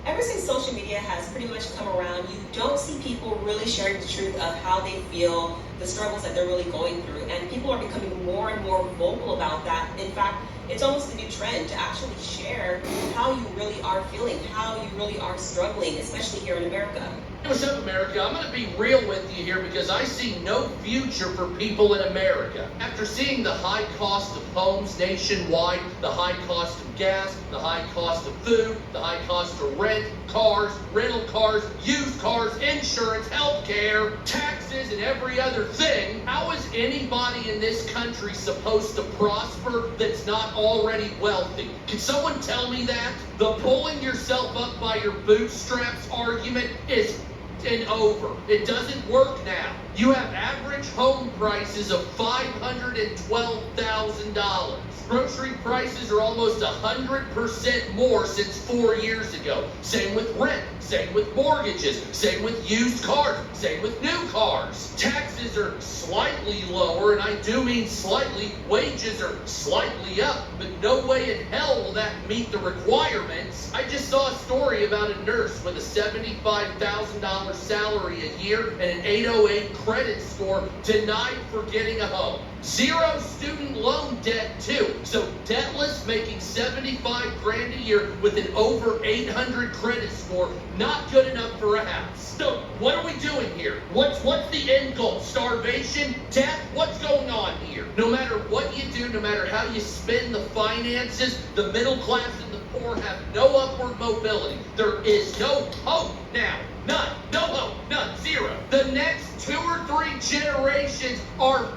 Ever since social media has pretty much come around, you don't see people really sharing the truth of how they feel, the struggles that they're really going through. And people are becoming more and more vocal about that. In fact, it's almost a new trend to actually share how you really are feeling, how you really are struggling, especially here in America. What's up, America? I'm going to be real with you here because I see no future for people in America. After seeing the high cost of homes nationwide, the high cost of gas, the high cost of food, the high cost of rent, cars, rental cars, used cars, insurance, healthcare, taxes, and every other thing, how is anybody in this country supposed to prosper that's not already wealthy? Can someone tell me that? The pulling yourself up by your bootstraps argument is and over. It doesn't work now. You have average home prices of $512,000. Grocery prices are almost 100% more since 4 years ago. Same with rent, same with mortgages, same with used cars, same with new cars. Taxes are slightly lower, and I do mean slightly. Wages are slightly up, but no way in hell will that meet the requirements. I just saw a story about a nurse with a $75,000 salary a year and an 808 credit score denied for getting a home. Zero student loan debt too. So debtless, making 75 grand a year with an over 800 credit score, not good enough for a house. So what are we doing here? What's the end goal? Starvation? Death? What's going on here? No matter what you do, no matter how you spend the finances, the middle class and the poor have no upward mobility. There is no hope now. None. No hope. None. Zero. The next 2 or 3 generations are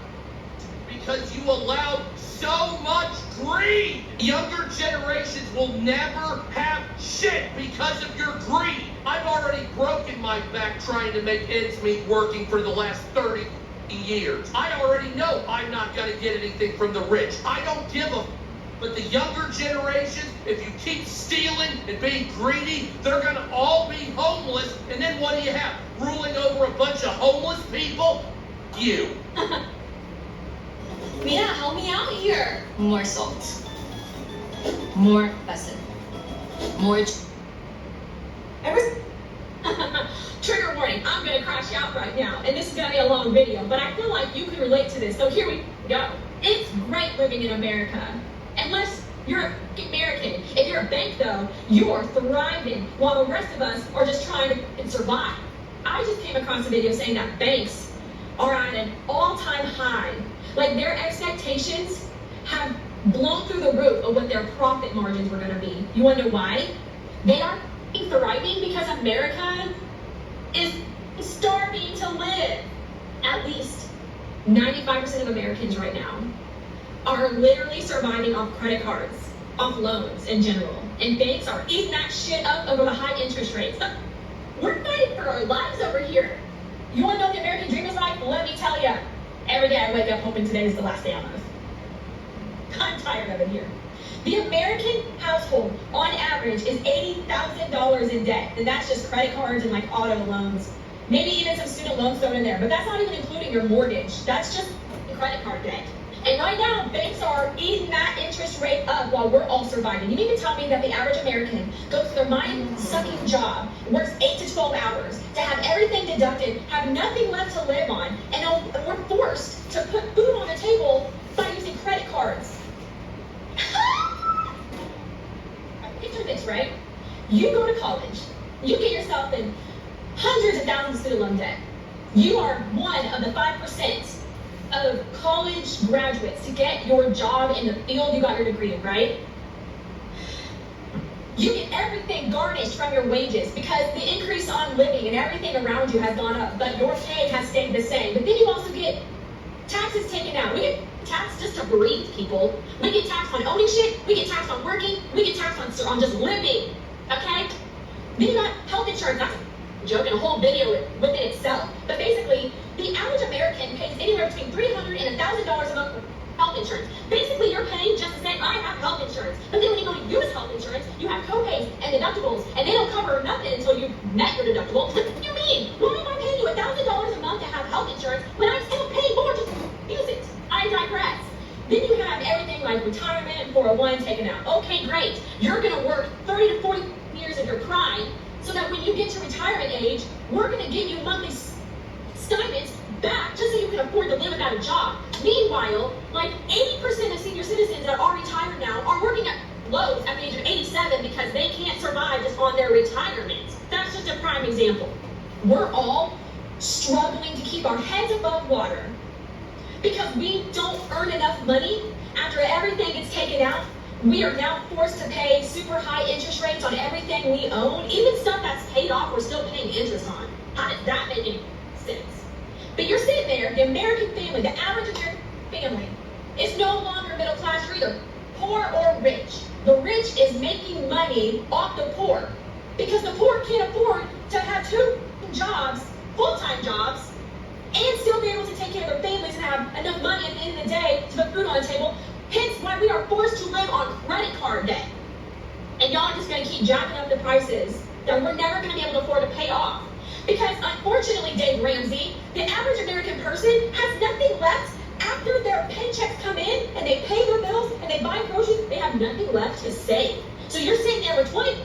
because you allowed so much greed. Younger generations will never have shit because of your greed. I've already broken my back trying to make ends meet working for the last 30 years. I already know I'm not going to get anything from the rich. I don't give a but the younger generations, if you keep stealing and being greedy, they're going to all be homeless. And then what do you have? Ruling over a bunch of homeless people? You. Mira, help me out here. More salt. More basil. More... Trigger warning, I'm going to crash out right now. And this is going to be a long video, but I feel like you can relate to this. So here we go. It's great living in America. Unless you're American. If you're a bank, though, you are thriving, while the rest of us are just trying to survive. I just came across a video saying that banks are at an all-time high. Like, their expectations have blown through the roof of what their profit margins were going to be. You want to know why? They are thriving because America is starving to live. At least 95% of Americans right now are literally surviving off credit cards, off loans in general. And banks are eating that shit up over the high interest rates. We're fighting for our lives over here. You want to know what the American dream is like? Let me tell you. Every day I wake up hoping today is the last day on earth. I'm tired of it here. The American household, on average, is $80,000 in debt. And that's just credit cards and like auto loans. Maybe even some student loans thrown in there. But that's not even including your mortgage. That's just the credit card debt. And right now, banks are eating that interest rate up while we're all surviving. You mean to tell me that the average American goes to their mind-sucking job, works 8 to 12 hours, to have everything deducted, have nothing left to live on, and we're forced to put food on the table by using credit cards? Picture this, right? You go to college. You get yourself in hundreds of thousands of student loan debt. You are one of the 5% of college graduates to get your job in the field you got your degree in, right? You get everything garnished from your wages because the increase on living and everything around you has gone up, but your pay has stayed the same. But then you also get taxes taken out. We get taxed just to breathe, people. We get taxed on owning shit. We get taxed on working. We get taxed on just living, okay? Then you got health insurance. That's a joke and a whole video within itself. But basically, the average American pays anywhere between $300 and $1,000 a month for health insurance. Basically, you're paying just to say, I have health insurance. But then when you go to use health insurance, you have co-pays and deductibles, and they don't cover nothing until you've met your deductible. What do you mean? Why am I paying you $1,000 a month to have health insurance when I'm still paying more to use it? I digress. Then you have everything like retirement, 401 taken out. Okay, great. You're going to work 30 to 40 years of your prime to retirement age, we're going to give you monthly stipends back just so you can afford to live without a job. Meanwhile, like 80% of senior citizens that are retired now are working at Lowe's at the age of 87 because they can't survive just on their retirement. That's just a prime example. We're all struggling to keep our heads above water because we don't earn enough money. After everything gets taken out, we are now forced to pay super high interest rates on everything we own. Even stuff that's paid off, we're still paying interest on. How does that make any sense? But you're sitting there, the American family, the average American family, is no longer middle class. You're either poor or rich. The rich is making money off the poor because the poor can't afford to have 2 jobs, full-time jobs, and still be able to take care of their families and have enough money at the end of the day to put food on the table. Hence why we are forced to live on credit card debt. And y'all are just going to keep jacking up the prices that we're never going to be able to afford to pay off. Because unfortunately, Dave Ramsey, the average American person has nothing left after their paychecks come in and they pay their bills and they buy groceries. They have nothing left to save. So you're sitting there with $20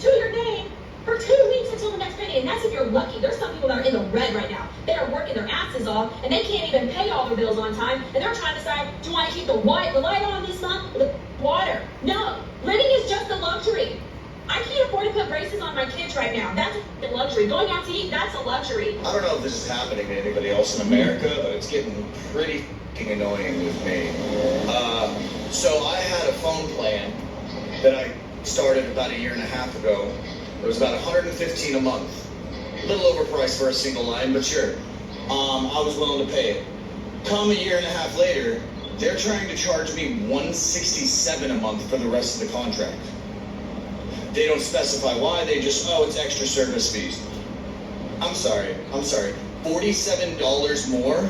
to your name for 2 weeks until the next payday, and that's if you're lucky. There's some people that are in the red right now. They are working their asses off, and they can't even pay all their bills on time, and they're trying to decide, do I want to keep the light on this month or the water? No, living is just a luxury. I can't afford to put braces on my kids right now. That's a luxury. Going out to eat, that's a luxury. I don't know if this is happening to anybody else in America, but it's getting pretty annoying with me. So I had a phone plan that I started about 1.5 years ago. It was about $115 a month. A little overpriced for a single line, but sure. I was willing to pay it. Come 1.5 years later, they're trying to charge me $167 a month for the rest of the contract. They don't specify why, they just, it's extra service fees. I'm sorry. $47 more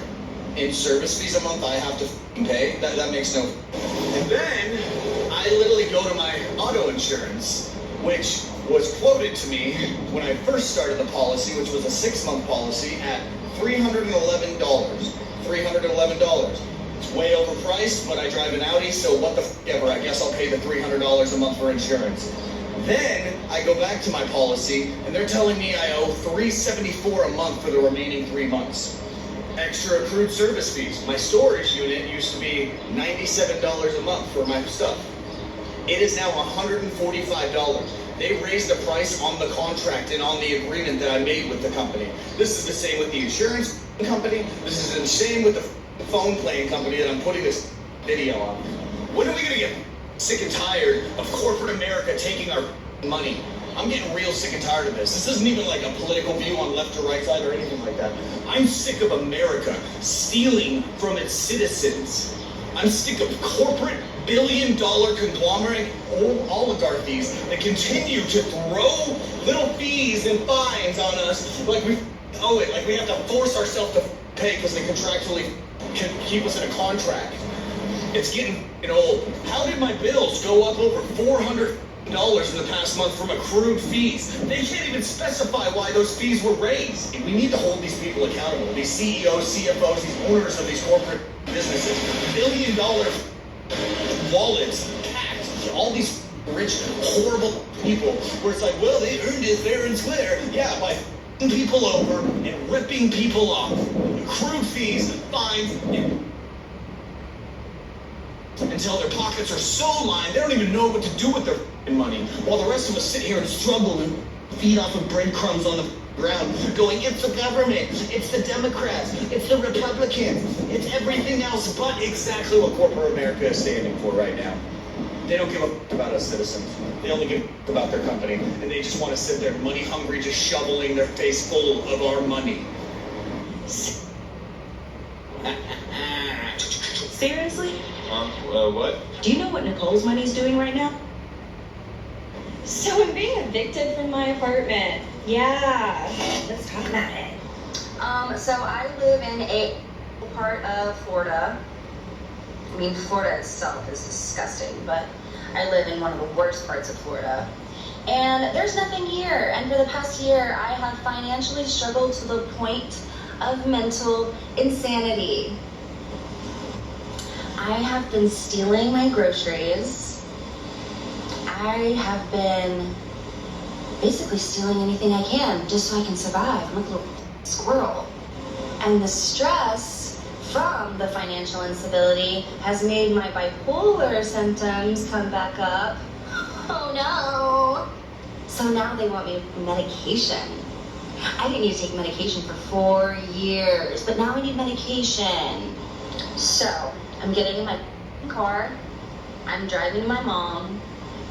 in service fees a month I have to pay? That makes no... And then, I literally go to my auto insurance, which was quoted to me when I first started the policy, which was a 6-month policy, at $311. $311. It's way overpriced, but I drive an Audi, so what the ever. I guess I'll pay the $300 a month for insurance. Then I go back to my policy, and they're telling me I owe $374 a month for the remaining 3 months. Extra accrued service fees. My storage unit used to be $97 a month for my stuff. It is now $145. They raised the price on the contract and on the agreement that I made with the company. This is the same with the insurance company. This is the same with the phone plan company that I'm putting this video on. When are we going to get sick and tired of corporate America taking our money? I'm getting real sick and tired of this. This isn't even like a political view on left or right side or anything like that. I'm sick of America stealing from its citizens. I'm sick of corporate billion-dollar conglomerate oligarchies that continue to throw little fees and fines on us like we owe it, like we have to force ourselves to pay because they contractually can keep us in a contract. It's getting old. How did my bills go up over $400 in the past month from accrued fees? They can't even specify why those fees were raised. We need to hold these people accountable. These CEOs, CFOs, these owners of these corporate businesses, billion-dollar wallets, tax, all these rich, horrible people, where it's like, well, they earned it fair and square. Yeah, by f***ing people over and ripping people off. Accrued fees and fines until their pockets are so lined, they don't even know what to do with their f***ing money. While the rest of us sit here and struggle and feed off of breadcrumbs on the ground, going, it's the government, it's the Democrats, it's the Republicans, it's everything else but exactly what corporate America is standing for right now. They don't give a f*** about us citizens. They only give a f*** about their company, and they just want to sit there money hungry, just shoveling their face full of our money. Seriously? What? Do you know what Nicole's money's doing right now? So I'm being evicted from my apartment. Yeah, let's talk about it. So I live in a part of Florida. I mean, Florida itself is disgusting, but I live in one of the worst parts of Florida. And there's nothing here. And for the past year, I have financially struggled to the point of mental insanity. I have been stealing my groceries. I have been basically stealing anything I can just so I can survive. I'm like a little squirrel. And the stress from the financial instability has made my bipolar symptoms come back up. Oh no. So now they want me medication. I didn't need to take medication for 4 years, but now I need medication. So I'm getting in my car, I'm driving to my mom,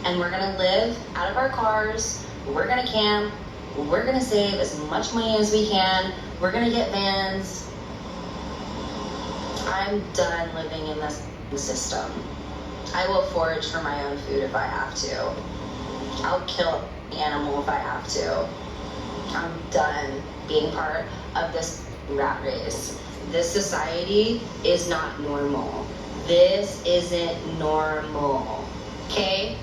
and we're gonna live out of our cars, we're gonna camp, we're gonna save as much money as we can, we're gonna get vans. I'm done living in this system. I will forage for my own food if I have to. I'll kill an animal if I have to. I'm done being part of this rat race. This society is not normal. This isn't normal. Okay?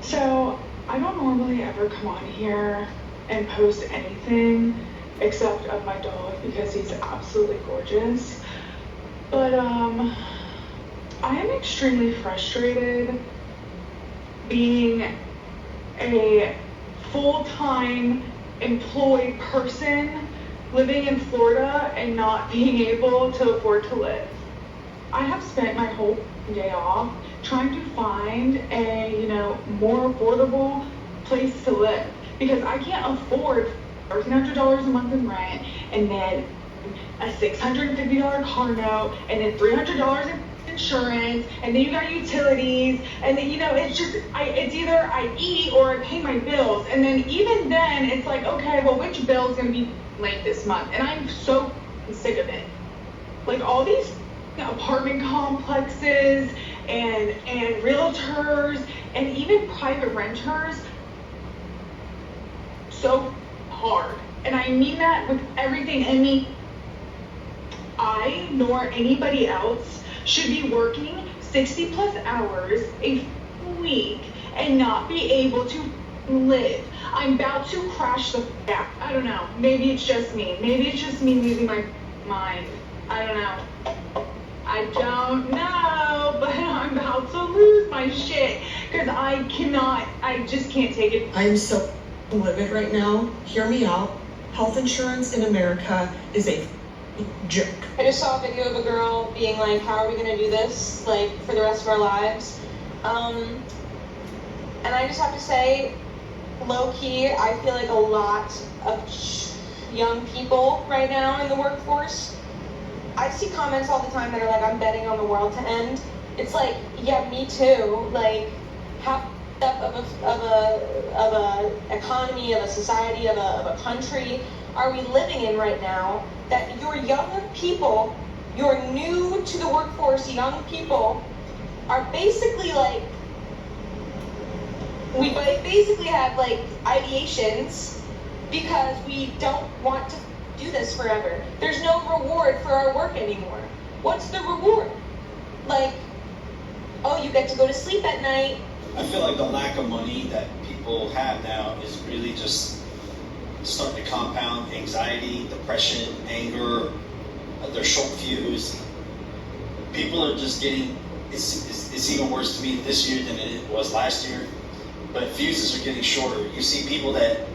So, I don't normally ever come on here and post anything except of my dog because he's absolutely gorgeous. But, I am extremely frustrated being a full-time employed person living in Florida and not being able to afford to live. I have spent my whole day off trying to find a, more affordable place to live because I can't afford $1,300 a month in rent and then a $650 car note and then $300 in insurance, and then you got utilities, and then it's either I eat or I pay my bills, and then even then it's like, okay, well, which bill's gonna be late this month? And I'm so sick of it. Like all these apartment complexes and realtors and even private renters, so hard, and I mean that with everything in me. I nor anybody else should be working 60 plus hours a week and not be able to live. I'm about to crash the I don't know. Maybe it's just me. Maybe it's just me losing my mind. I don't know. I don't know, but I'm about to lose my shit because I just can't take it. I'm so livid right now. Hear me out. Health insurance in America is a joke. I just saw a video of a girl being like, how are we gonna do this, like, for the rest of our lives? And I just have to say, low-key, I feel like a lot of young people right now in the workforce, I see comments all the time that are like, I'm betting on the world to end. It's like, yeah, me too. Like, half of a economy, of a society, of a country are we living in right now that your young people, your new to the workforce young people, are basically like, we basically have like ideations because we don't want to do this forever. There's no reward for our work anymore. What's the reward? Like, oh, you get to go to sleep at night. I feel like the lack of money that people have now is really just starting to compound anxiety, depression, anger. They're short fused. People are just getting, it's even worse to me this year than it was last year, but fuses are getting shorter. You see people that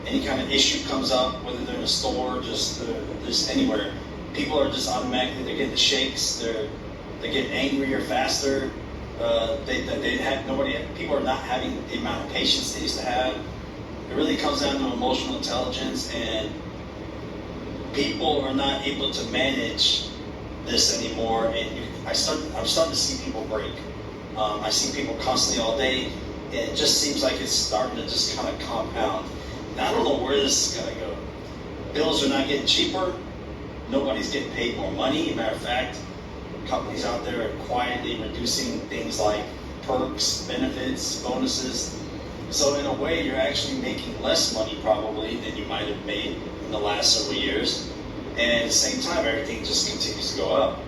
any kind of issue comes up, whether they're in a store, just anywhere, people are just automatically, they're getting the shakes, they're getting angrier faster. People are not having the amount of patience they used to have. It really comes down to emotional intelligence, and people are not able to manage this anymore. And I'm starting to see people break. I see people constantly all day, and it just seems like it's starting to just kind of compound. And I don't know where this is going to go. Bills are not getting cheaper. Nobody's getting paid more money. As a matter of fact, companies out there are quietly reducing things like perks, benefits, bonuses. So in a way, you're actually making less money probably than you might have made in the last several years. And at the same time, everything just continues to go up.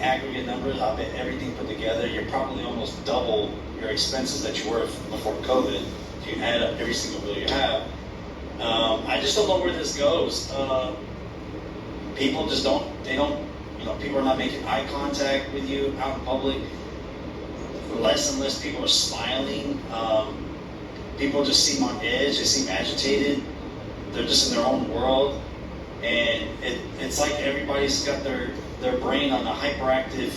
Aggregate numbers, I bet everything put together, you're probably almost double your expenses that you were before COVID. If you add up every single bill you have. I just don't know where this goes. People just don't, people are not making eye contact with you out in public. less and less people are smiling. People just seem on edge. They seem agitated. They're just in their own world. And it's like everybody's got their brain on a hyperactive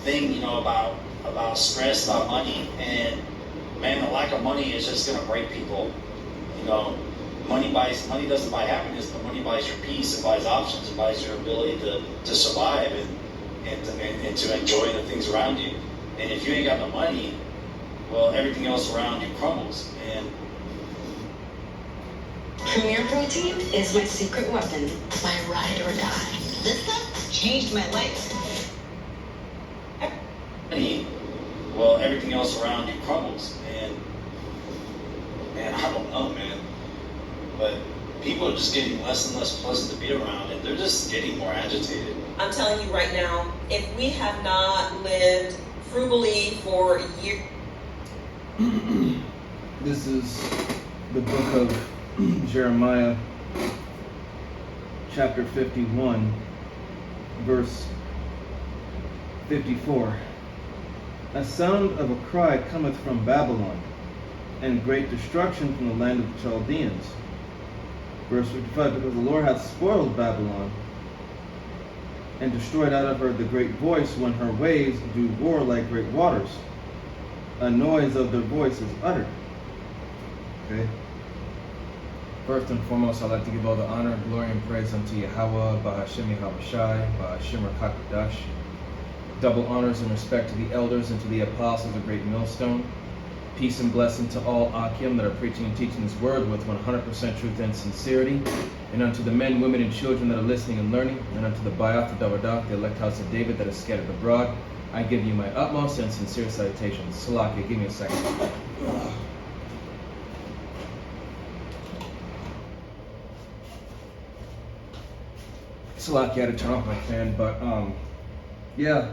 thing, you know, about stress, about money. And man, the lack of money is just gonna break people. You know, money doesn't buy happiness, but money buys your peace, it buys options, it buys your ability to survive and to enjoy the things around you. And if you ain't got no money, well, everything else around you crumbles. And Premier Protein is my secret weapon, my ride or die. This stuff changed my life. Well, everything else around you crumbles. And I don't know, man. But people are just getting less and less pleasant to be around, and they're just getting more agitated. I'm telling you right now, if we have not lived frugally for years. This is the book of Jeremiah, chapter 51, verse 54. A sound of a cry cometh from Babylon, and great destruction from the land of the Chaldeans. Verse 55, because the Lord hath spoiled Babylon, and destroyed out of her the great voice, when her waves do roar like great waters. A noise of their voice is uttered. Okay. First and foremost, I'd like to give all the honor, glory, and praise unto Yahweh, Bahashem Yahawashi, Bahashem Rakakadash. Double honors and respect to the elders and to the apostles of Great Millstone. Peace and blessing to all Akim that are preaching and teaching this word with 100% truth and sincerity. And unto the men, women, and children that are listening and learning. And unto the Bayath, the Davadah, the elect house of David that is scattered abroad. I give you my utmost and sincere salutations. Salakia, give me a second. Salakia, I had to turn off my fan, but yeah.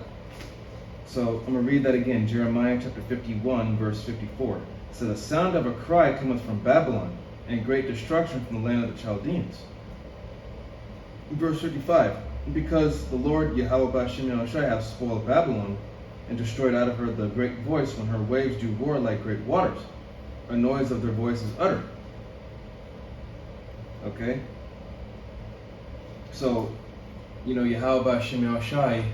So I'm going to read that again. Jeremiah chapter 51, verse 54. It says, the sound of a cry cometh from Babylon, and great destruction from the land of the Chaldeans. Verse 55. Because the Lord Yahweh Ba'ashem Yahawashi hath spoiled Babylon, and destroyed out of her the great voice, when her waves do roar like great waters. A noise of their voice is uttered. Okay? So, you know, Yahweh Ba'ashem Yahawashi,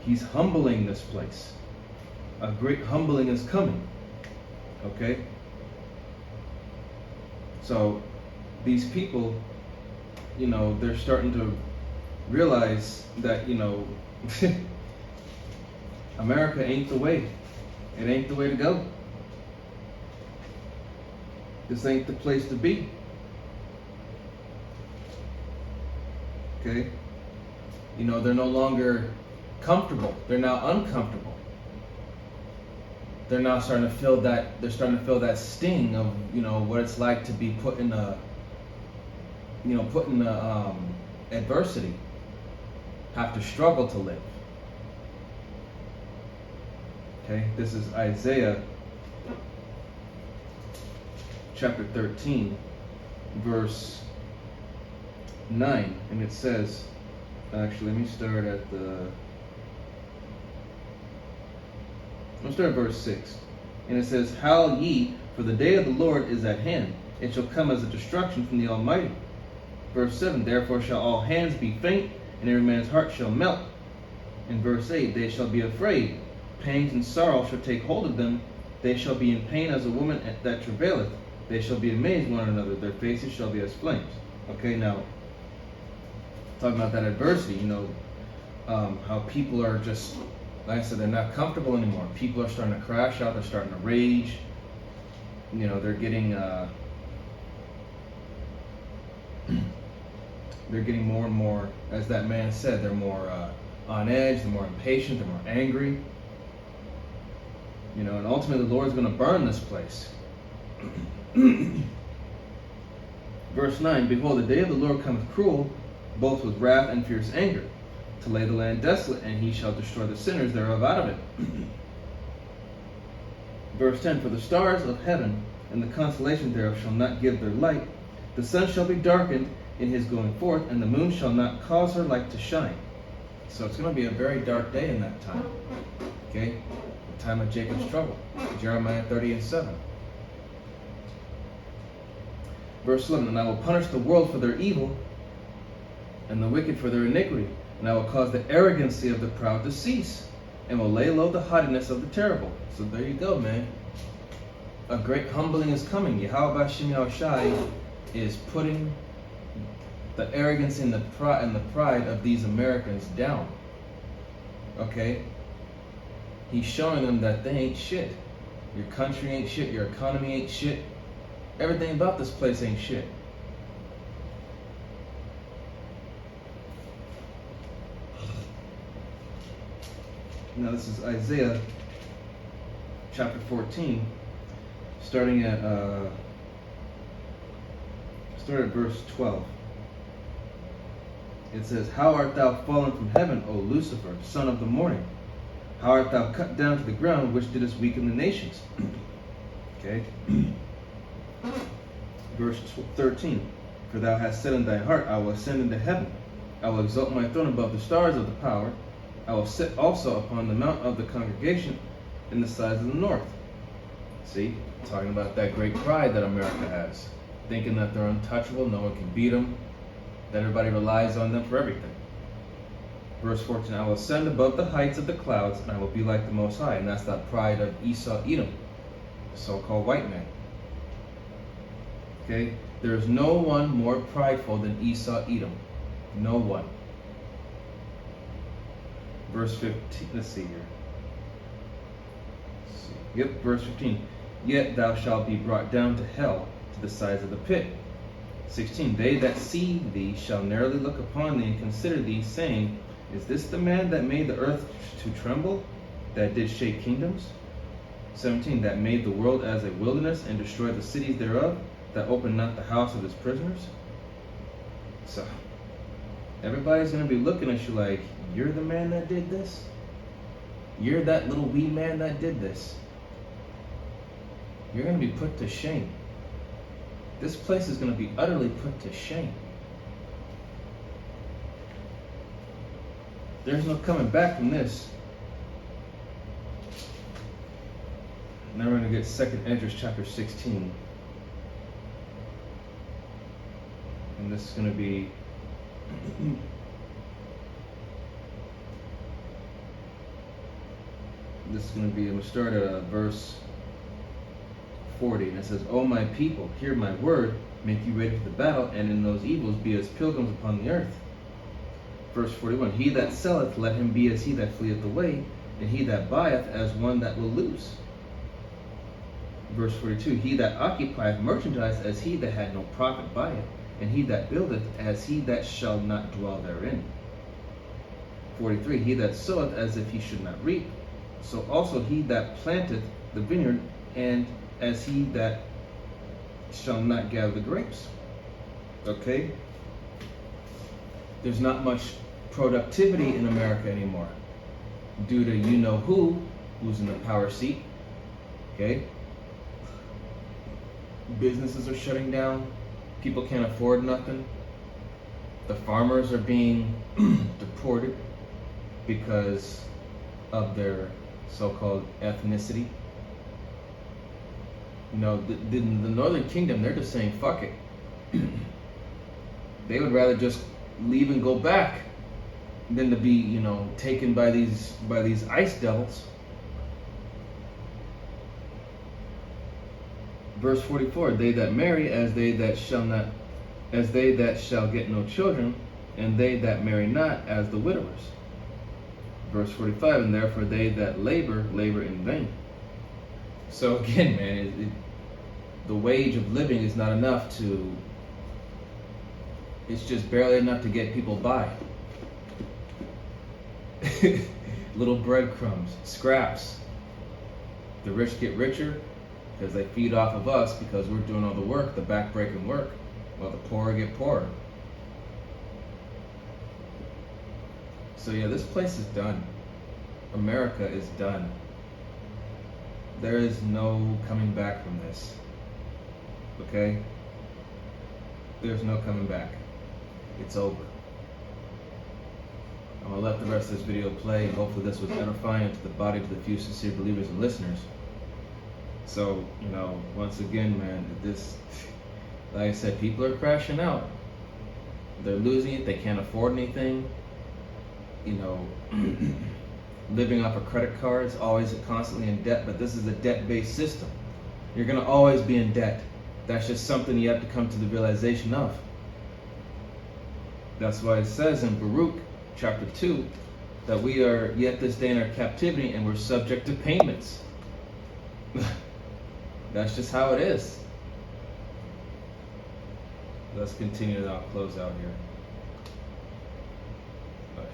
He's humbling this place. A great humbling is coming. Okay? So, these people, you know, they're starting to realize that, you know, America ain't the way. It ain't the way to go. This ain't the place to be. Okay? You know, they're no longer comfortable. They're now uncomfortable. They're now starting to feel that, sting of, you know, what it's like to be put in adversity, have to struggle to live. Okay, this is Isaiah chapter 13, verse 9, and it says, actually, let me start at verse 6. And it says, howl ye, for the day of the Lord is at hand. It shall come as a destruction from the Almighty. Verse 7, therefore shall all hands be faint, and every man's heart shall melt. In verse 8, they shall be afraid. Pangs and sorrow shall take hold of them. They shall be in pain as a woman that travaileth. They shall be amazed one another. Their faces shall be as flames. Okay, now, talking about that adversity, you know, how people are just, like I said, they're not comfortable anymore. People are starting to crash out. They're starting to rage. You know, they're getting more and more, as that man said, they're more on edge, they're more impatient, they're more angry. You know, and ultimately the Lord's going to burn this place. Verse 9, behold, the day of the Lord cometh cruel, both with wrath and fierce anger, to lay the land desolate, and he shall destroy the sinners thereof out of it. Verse 10, for the stars of heaven and the constellation thereof shall not give their light. The sun shall be darkened in his going forth, and the moon shall not cause her light to shine. So it's going to be a very dark day in that time. Okay? The time of Jacob's trouble. Jeremiah 30:7. Verse 11, and I will punish the world for their evil and the wicked for their iniquity, and I will cause the arrogancy of the proud to cease, and will lay low the haughtiness of the terrible. So there you go, man. A great humbling is coming. Yahweh Bashim Yahushai is putting the arrogance and the pride of these Americans down. Okay? He's showing them that they ain't shit. Your country ain't shit. Your economy ain't shit. Everything about this place ain't shit. Now this is Isaiah chapter 14, starting at verse 12. It says, how art thou fallen from heaven, O Lucifer, son of the morning? How art thou cut down to the ground, which didst weaken the nations? Okay. Verse 13. For thou hast said in thine heart, I will ascend into heaven. I will exalt my throne above the stars of the power. I will sit also upon the mount of the congregation in the sides of the north. See, talking about that great pride that America has, thinking that they're untouchable, no one can beat them, that everybody relies on them for everything. Verse 14, I will ascend above the heights of the clouds, and I will be like the Most High. And that's that pride of Esau Edom, the so-called white man. Okay, there is no one more prideful than Esau Edom. No one. Verse 15, let's see here. Yep, verse 15. Yet thou shalt be brought down to hell, to the sides of the pit. 16. They that see thee shall narrowly look upon thee and consider thee, saying, is this the man that made the earth to tremble, that did shake kingdoms? 17. That made the world as a wilderness and destroyed the cities thereof, that opened not the house of his prisoners? So, everybody's going to be looking at you like, you're the man that did this? You're that little wee man that did this. You're going to be put to shame. This place is going to be utterly put to shame. There's no coming back from this. Now we're going to get 2nd Esdras chapter 16. And this is going to be I'm going to start at verse 40. And it says, O my people, hear my word, make you ready for the battle, and in those evils be as pilgrims upon the earth. Verse 41, he that selleth, let him be as he that fleeth away, and he that buyeth as one that will lose. Verse 42, he that occupieth merchandise as he that had no profit by it, and he that buildeth as he that shall not dwell therein. 43, he that soweth as if he should not reap, so also he that planteth the vineyard, and as he that shall not gather the grapes. Okay? There's not much productivity in America anymore due to who's in the power seat. Okay? Businesses are shutting down. People can't afford nothing. The farmers are being deported because of their so-called ethnicity. You know, the Northern Kingdom, they're just saying, fuck it. They would rather just leave and go back than to be, taken by these ice devils. Verse 44, they that marry as they that shall get no children, and they that marry not as the widowers. Verse 45, and therefore they that labor in vain. So again, man, the wage of living is not enough it's just barely enough to get people by. Little breadcrumbs, scraps. The rich get richer because they feed off of us because we're doing all the work, the backbreaking work, while the poor get poorer. So yeah, this place is done. America is done. There is no coming back from this. Okay? There's no coming back. It's over. I'm gonna let the rest of this video play, and hopefully this was edifying to the body, to the few sincere believers and listeners. So, you know, once again, man, this, like I said, people are crashing out. They're losing it. They can't afford anything. You know, living off of credit cards, always constantly in debt. But this is a debt-based system. You're gonna always be in debt. That's just something you have to come to the realization of. That's why it says in Baruch chapter 2 that we are yet this day in our captivity and we're subject to payments. That's just how it is. Let's continue, and I'll close out here. Oh,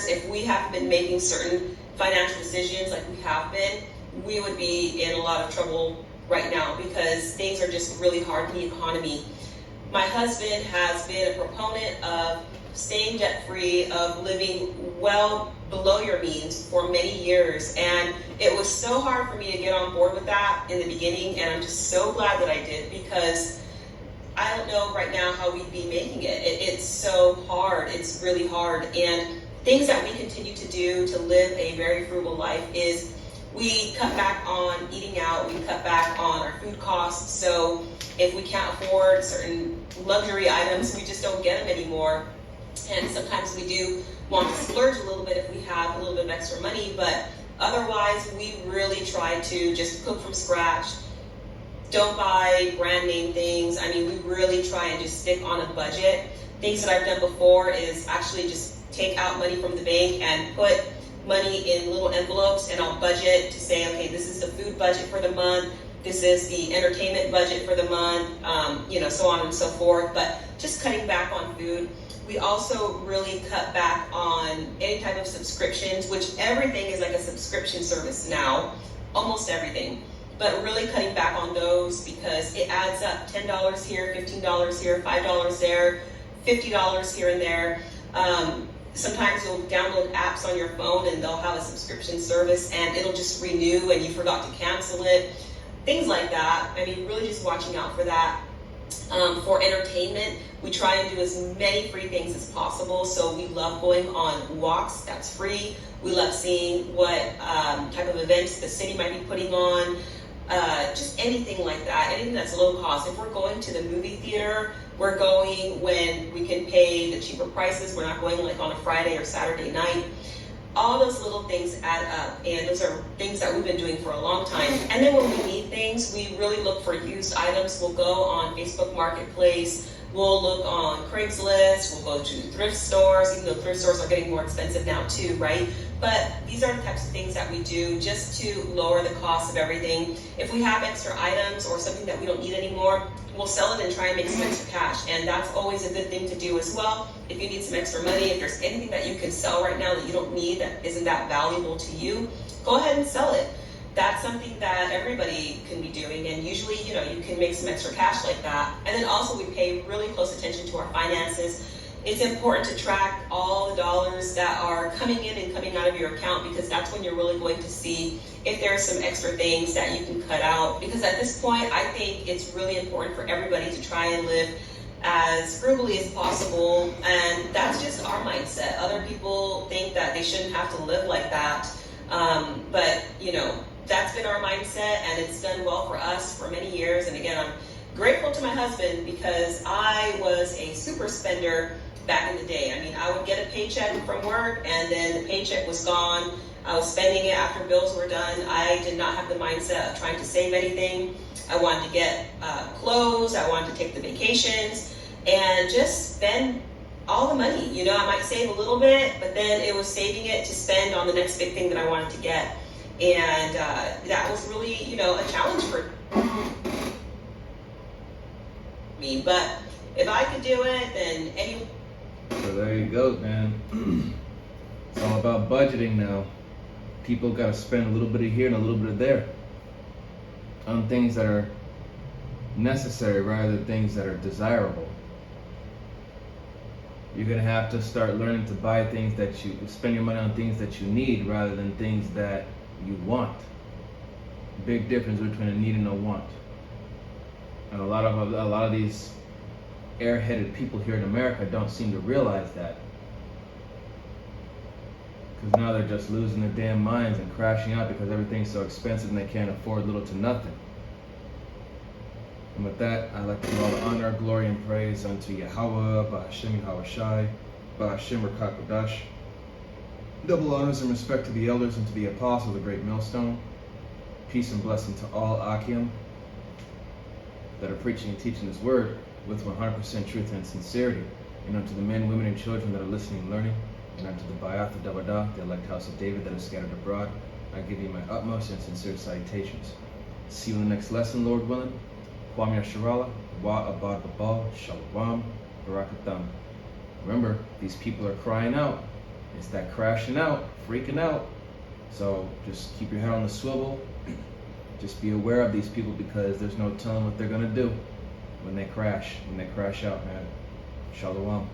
If we have been making certain financial decisions like we have been, we would be in a lot of trouble right now because things are just really hard in the economy. My husband has been a proponent of staying debt-free, of living well below your means for many years, and it was so hard for me to get on board with that in the beginning, and I'm just so glad that I did, because I don't know right now how we'd be making it. It's so hard. It's really hard. And things that we continue to do to live a very frugal life is we cut back on eating out, we cut back on our food costs. So if we can't afford certain luxury items, we just don't get them anymore. And sometimes we do want to splurge a little bit if we have a little bit of extra money, but otherwise we really try to just cook from scratch. Don't buy brand name things. I mean, we really try and just stick on a budget. Things that I've done before is actually just take out money from the bank and put money in little envelopes, and I'll budget to say, okay, this is the food budget for the month, this is the entertainment budget for the month, you know, so on and so forth. But just cutting back on food. We also really cut back on any type of subscriptions, which everything is like a subscription service now, almost everything. But really cutting back on those because it adds up. $10 here, $15 here, $5 there, $50 here and there. Sometimes you'll download apps on your phone and they'll have a subscription service and it'll just renew and you forgot to cancel it. Things like that. I mean, really just watching out for that. For entertainment, we try and do as many free things as possible. So we love going on walks, that's free. We love seeing what type of events the city might be putting on. Just anything like that, anything that's low cost. If we're going to the movie theater, we're going when we can pay the cheaper prices. We're not going like on a Friday or Saturday night. All those little things add up, and those are things that we've been doing for a long time. And then when we need things, we really look for used items. We'll go on Facebook Marketplace, we'll look on Craigslist, we'll go to thrift stores, even though thrift stores are getting more expensive now too, right? But these are the types of things that we do just to lower the cost of everything. If we have extra items or something that we don't need anymore, we'll sell it and try and make some extra cash. And that's always a good thing to do as well. If you need some extra money, if there's anything that you can sell right now that you don't need, that isn't that valuable to you, go ahead and sell it. That's something that everybody can be doing, and usually, you know, you can make some extra cash like that. And then also we pay really close attention to our finances. It's important to track all the dollars that are coming in and coming out of your account, because that's when you're really going to see if there are some extra things that you can cut out. Because at this point, I think it's really important for everybody to try and live as frugally as possible, and that's just our mindset. Other people think that they shouldn't have to live like that, but you know, that's been our mindset, and it's done well for us for many years. And again, I'm grateful to my husband because I was a super spender back in the day. I mean, I would get a paycheck from work and then the paycheck was gone. I was spending it after bills were done. I did not have the mindset of trying to save anything. I wanted to get clothes, I wanted to take the vacations and just spend all the money. You know, I might save a little bit, but then it was saving it to spend on the next big thing that I wanted to get. And that was really, you know, a challenge for me. But if I could do it, then anyone. So there you go, man. It's all about budgeting now. People got to spend a little bit of here and a little bit of there on things that are necessary rather than things that are desirable. You're going to have to start learning to buy things that you spend your money on, things that you need rather than things that you want. Big difference between a need and a want. And a lot of these airheaded people here in America don't seem to realize that. Because now they're just losing their damn minds and crashing out because everything's so expensive and they can't afford little to nothing. And with that, I'd like to give all the honor, glory, and praise unto Yahweh, Ba'ashem Yahawashi, Ba'ashem Rakakodash. Double honors and respect to the elders and to the apostles of the great millstone. Peace and blessing to all Akim that are preaching and teaching His word with 100% truth and sincerity, and unto the men, women, and children that are listening and learning, and unto the Bayath Dawada, the elect house of David that is scattered abroad, I give you my utmost and sincere salutations. See you in the next lesson, Lord willing. Kwam Yasharala, Wa Abad Babal, Shalom, Barakatam. Remember, these people are crying out. It's that crashing out, freaking out. So just keep your head on the swivel. Just be aware of these people because there's no telling what they're gonna do when they crash out, man. Shalom.